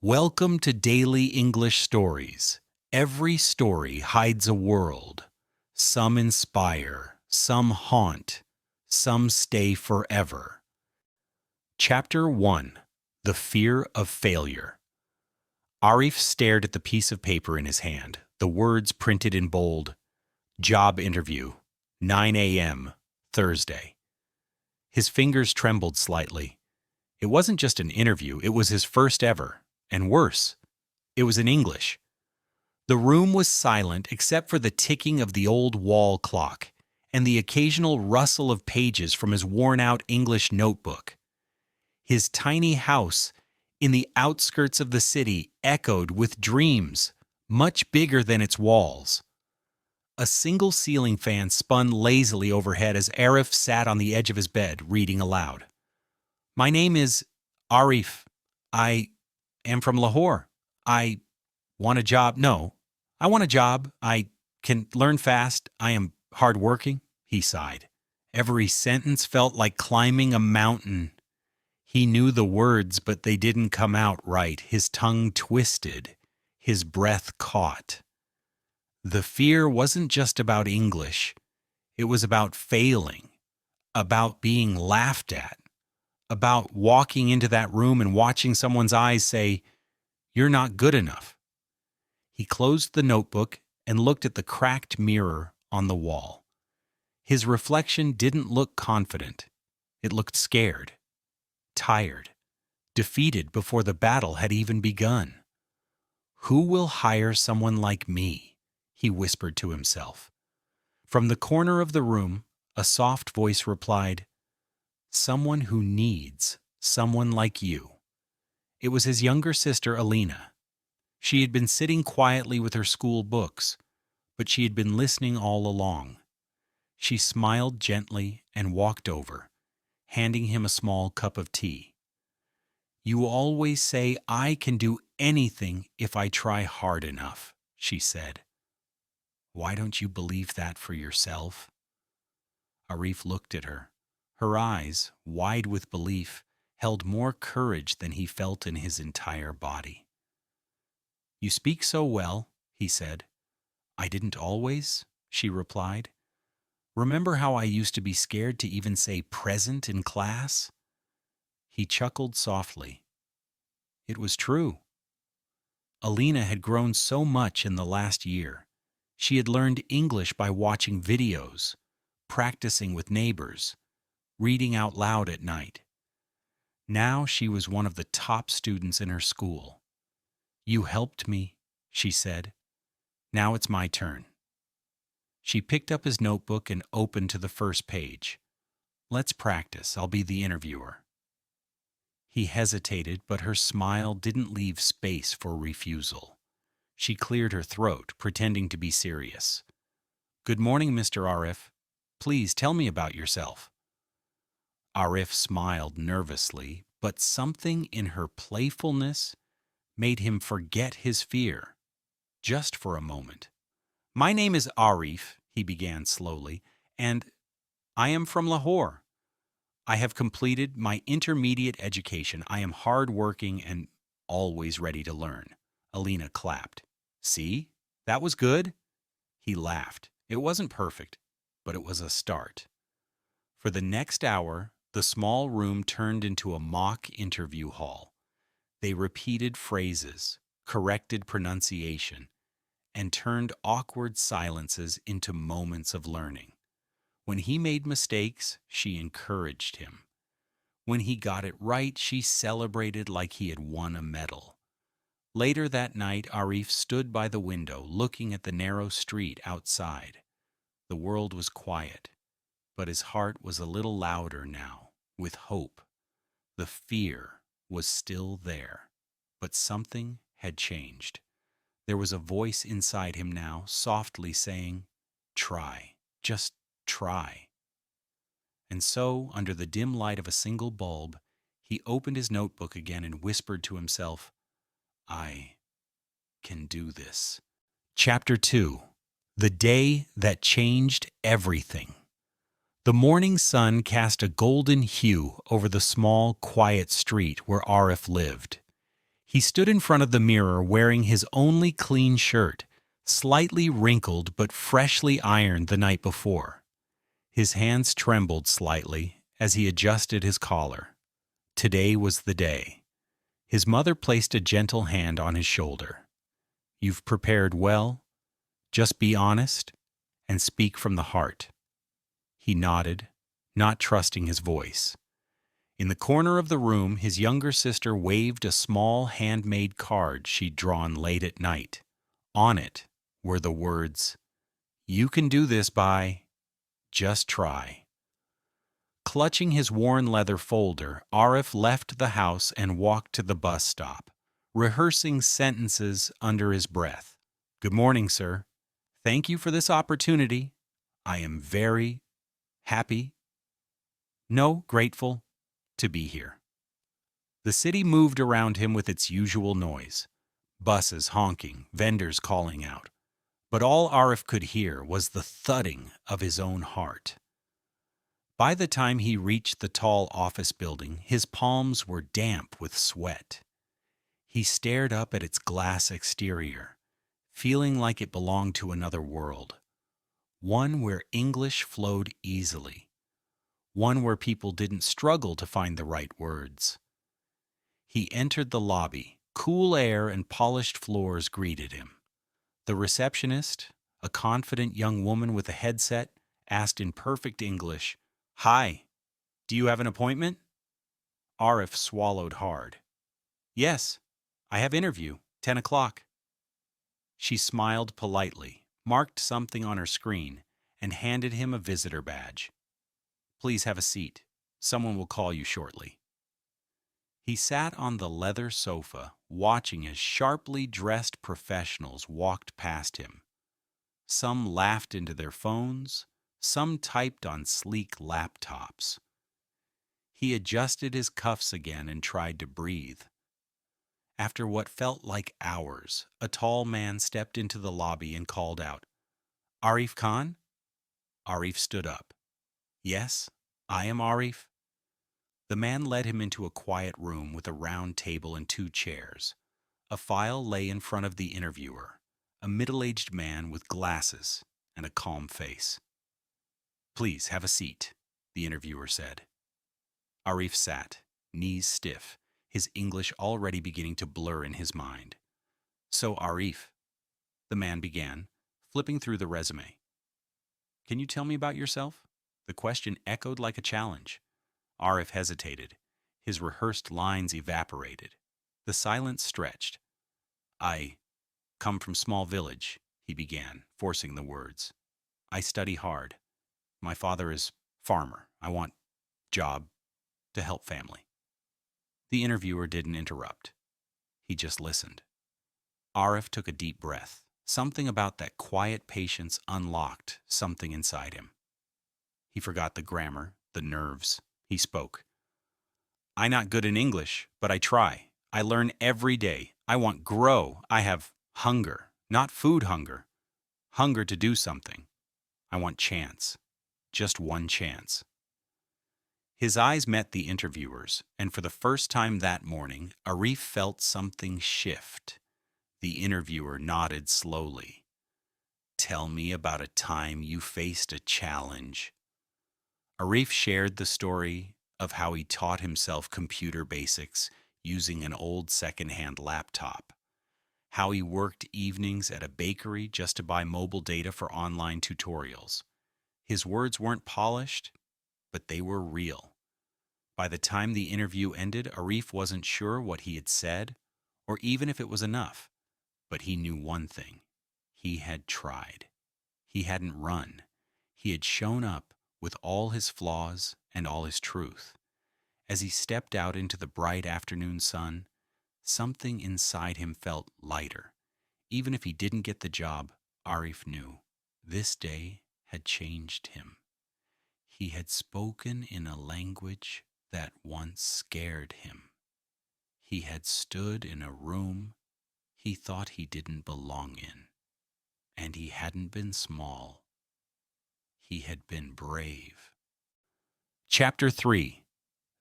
Welcome to Daily English Stories. Every story hides a world. Some inspire, some haunt, some stay forever. Chapter 1. The Fear of Failure. Arif stared at the piece of paper in his hand, the words printed in bold. Job interview, 9 a.m., Thursday. His fingers trembled slightly. It wasn't just an interview, it was his first ever. And worse, it was in English. The room was silent except for the ticking of the old wall clock and the occasional rustle of pages from his worn-out English notebook. His tiny house in the outskirts of the city echoed with dreams much bigger than its walls. A single ceiling fan spun lazily overhead as Arif sat on the edge of his bed, reading aloud. "My name is Arif. I am from Lahore. I want a job. No, I want a job. I can learn fast. I am hardworking," he sighed. Every sentence felt like climbing a mountain. He knew the words, but they didn't come out right. His tongue twisted. His breath caught. The fear wasn't just about English. It was about failing, about being laughed at, about walking into that room and watching someone's eyes say, "You're not good enough." He closed the notebook and looked at the cracked mirror on the wall. His reflection didn't look confident. It looked scared, tired, defeated before the battle had even begun. "Who will hire someone like me?" he whispered to himself. From the corner of the room, a soft voice replied, "Someone who needs someone like you." It was his younger sister, Alina. She had been sitting quietly with her school books, but she had been listening all along. She smiled gently and walked over, handing him a small cup of tea. "You always say I can do anything if I try hard enough," she said. "Why don't you believe that for yourself?" Arif looked at her. Her eyes, wide with belief, held more courage than he felt in his entire body. "You speak so well," he said. "I didn't always," she replied. "Remember how I used to be scared to even say present in class?" He chuckled softly. It was true. Alina had grown so much in the last year. She had learned English by watching videos, practicing with neighbors, reading out loud at night. Now she was one of the top students in her school. "You helped me," she said. "Now it's my turn." She picked up his notebook and opened to the first page. "Let's practice. I'll be the interviewer." He hesitated, but her smile didn't leave space for refusal. She cleared her throat, pretending to be serious. "Good morning, Mr. Arif. Please tell me about yourself." Arif smiled nervously, but something in her playfulness made him forget his fear, just for a moment. "My name is Arif," he began slowly, "and I am from Lahore. I have completed my intermediate education. I am hardworking and always ready to learn." Alina clapped. "See? That was good?" He laughed. It wasn't perfect, but it was a start. For the next hour, the small room turned into a mock interview hall. They repeated phrases, corrected pronunciation, and turned awkward silences into moments of learning. When he made mistakes, she encouraged him. When he got it right, she celebrated like he had won a medal. Later that night, Arif stood by the window, looking at the narrow street outside. The world was quiet, but his heart was a little louder now, with hope. The fear was still there, but something had changed. There was a voice inside him now, softly saying, "Try, just try." And so, under the dim light of a single bulb, he opened his notebook again and whispered to himself, "I can do this." Chapter 2. The Day That Changed Everything. The morning sun cast a golden hue over the small, quiet street where Arif lived. He stood in front of the mirror wearing his only clean shirt, slightly wrinkled but freshly ironed the night before. His hands trembled slightly as he adjusted his collar. Today was the day. His mother placed a gentle hand on his shoulder. "You've prepared well. Just be honest and speak from the heart." He nodded, not trusting his voice. In the corner of the room, his younger sister waved a small handmade card she'd drawn late at night. On it were the words, "You can do this by just try." Clutching his worn leather folder, Arif left the house and walked to the bus stop, rehearsing sentences under his breath. "Good morning, sir. Thank you for this opportunity. I am very happy, no, grateful to be here." The city moved around him with its usual noise, buses honking, vendors calling out. But all Arif could hear was the thudding of his own heart. By the time he reached the tall office building, his palms were damp with sweat. He stared up at its glass exterior, feeling like it belonged to another world, one where English flowed easily, one where people didn't struggle to find the right words. He entered the lobby. Cool air and polished floors greeted him. The receptionist, a confident young woman with a headset, asked in perfect English, "Hi, do you have an appointment?" Arif swallowed hard. "Yes, I have interview, 10 o'clock." She smiled politely, marked something on her screen, and handed him a visitor badge. "Please have a seat. Someone will call you shortly." He sat on the leather sofa, watching as sharply dressed professionals walked past him. Some laughed into their phones, some typed on sleek laptops. He adjusted his cuffs again and tried to breathe. After what felt like hours, a tall man stepped into the lobby and called out, "Arif Khan?" Arif stood up. "Yes, I am Arif." The man led him into a quiet room with a round table and 2 chairs. A file lay in front of the interviewer, a middle-aged man with glasses and a calm face. "Please have a seat," the interviewer said. Arif sat, knees stiff, his English already beginning to blur in his mind. "So, Arif," the man began, flipping through the resume. "Can you tell me about yourself?" The question echoed like a challenge. Arif hesitated. His rehearsed lines evaporated. The silence stretched. "I come from small village," he began, forcing the words. "I study hard. My father is farmer. I want job to help family." The interviewer didn't interrupt. He just listened. Arif took a deep breath. Something about that quiet patience unlocked something inside him. He forgot the grammar, the nerves. He spoke. "I not good in English, but I try. I learn every day. I want grow. I have hunger, not food hunger. Hunger to do something. I want chance. Just one chance." His eyes met the interviewer's, and for the first time that morning, Arif felt something shift. The interviewer nodded slowly. "Tell me about a time you faced a challenge." Arif shared the story of how he taught himself computer basics using an old second-hand laptop, how he worked evenings at a bakery just to buy mobile data for online tutorials. His words weren't polished, but they were real. By the time the interview ended, Arif wasn't sure what he had said, or even if it was enough, but he knew one thing. He had tried. He hadn't run. He had shown up with all his flaws and all his truth. As he stepped out into the bright afternoon sun, something inside him felt lighter. Even if he didn't get the job, Arif knew this day had changed him. He had spoken in a language that once scared him. He had stood in a room he thought he didn't belong in. And he hadn't been small. He had been brave. Chapter 3.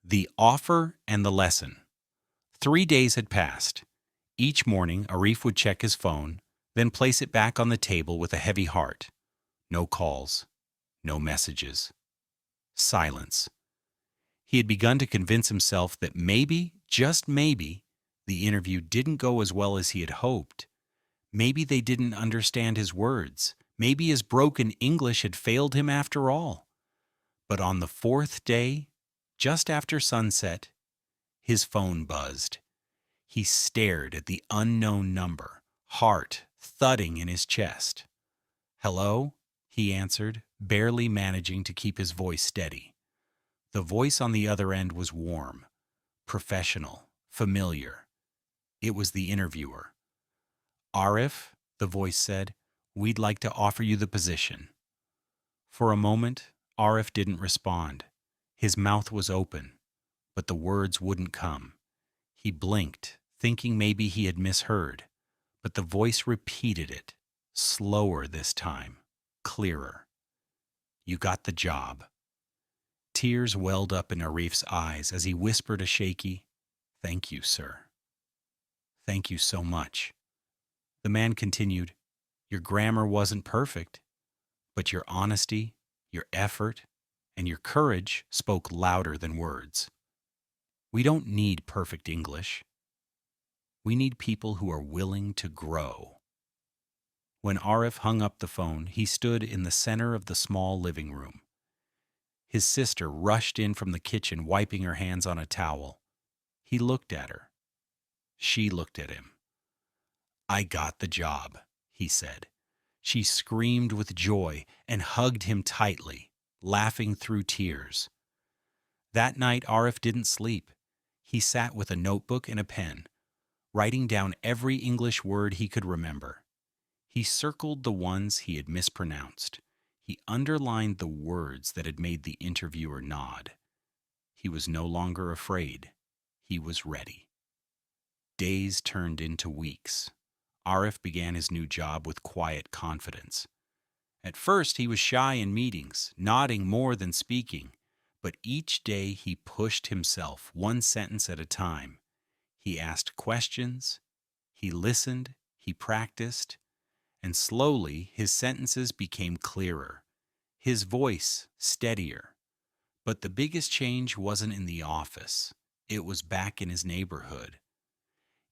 The Offer and the Lesson. 3 days had passed. Each morning, Arif would check his phone, then place it back on the table with a heavy heart. No calls, no messages, silence. He had begun to convince himself that maybe, just maybe, the interview didn't go as well as he had hoped. Maybe they didn't understand his words. Maybe his broken English had failed him after all. But on the fourth day, just after sunset, his phone buzzed. He stared at the unknown number, heart thudding in his chest. "Hello?" he answered, barely managing to keep his voice steady. The voice on the other end was warm, professional, familiar. It was the interviewer. "Arif," the voice said, "we'd like to offer you the position." For a moment, Arif didn't respond. His mouth was open, but the words wouldn't come. He blinked, thinking maybe he had misheard, but the voice repeated it, slower this time, clearer. "You got the job." Tears welled up in Arif's eyes as he whispered a shaky, "Thank you, sir. Thank you so much." The man continued, "Your grammar wasn't perfect, but your honesty, your effort, and your courage spoke louder than words. We don't need perfect English. We need people who are willing to grow." When Arif hung up the phone, he stood in the center of the small living room. His sister rushed in from the kitchen, wiping her hands on a towel. He looked at her. She looked at him. "I got the job," he said. She screamed with joy and hugged him tightly, laughing through tears. That night, Arif didn't sleep. He sat with a notebook and a pen, writing down every English word he could remember. He circled the ones he had mispronounced. He underlined the words that had made the interviewer nod. He was no longer afraid. He was ready. Days turned into weeks. Arif began his new job with quiet confidence. At first, he was shy in meetings, nodding more than speaking. But each day he pushed himself, one sentence at a time. He asked questions, he listened, he practiced, and slowly his sentences became clearer, his voice steadier. But the biggest change wasn't in the office. It was back in his neighborhood.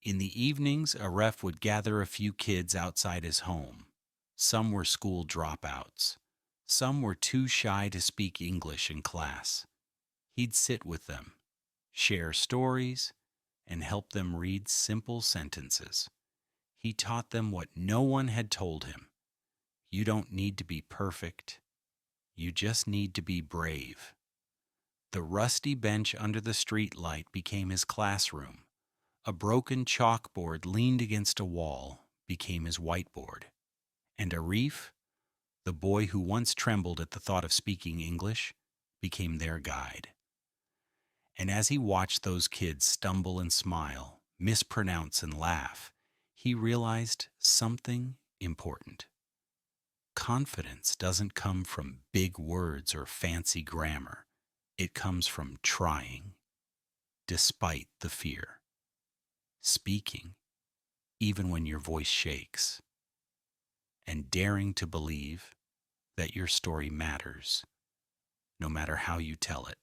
In the evenings, Arif would gather a few kids outside his home. Some were school dropouts. Some were too shy to speak English in class. He'd sit with them, share stories, and help them read simple sentences. He taught them what no one had told him. You don't need to be perfect. You just need to be brave. The rusty bench under the street light became his classroom. A broken chalkboard leaned against a wall became his whiteboard. And Arif, the boy who once trembled at the thought of speaking English, became their guide. And as he watched those kids stumble and smile, mispronounce and laugh, he realized something important. Confidence doesn't come from big words or fancy grammar. It comes from trying, despite the fear. Speaking, even when your voice shakes. And daring to believe that your story matters, no matter how you tell it.